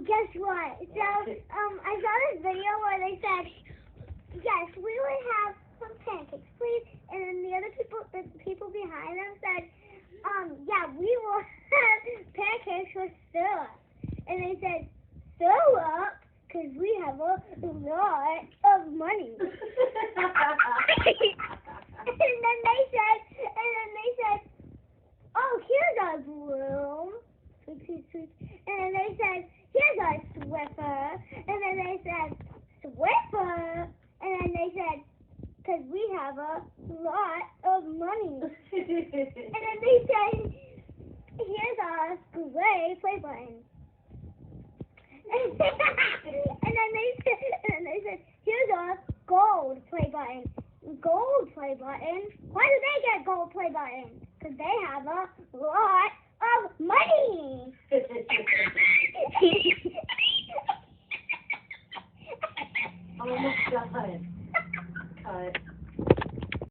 guess what? So, I saw this video where they said, yes, we would have some pancakes, please. And then the people behind them said, yeah, we will have pancakes with syrup. And they said, syrup? Because we have a lot of money. And then they said, oh, here's our broom. Sweet, sweet, sweet. And then they said, here's our Swiffer. And then they said, Swiffer. And then they said, because we have a lot of money. And then they said, here's our gray play button. And then they said, here's our gold play button. Gold play button? Why do they get gold play button? Because they have a lot of money. Oh my God. Cut.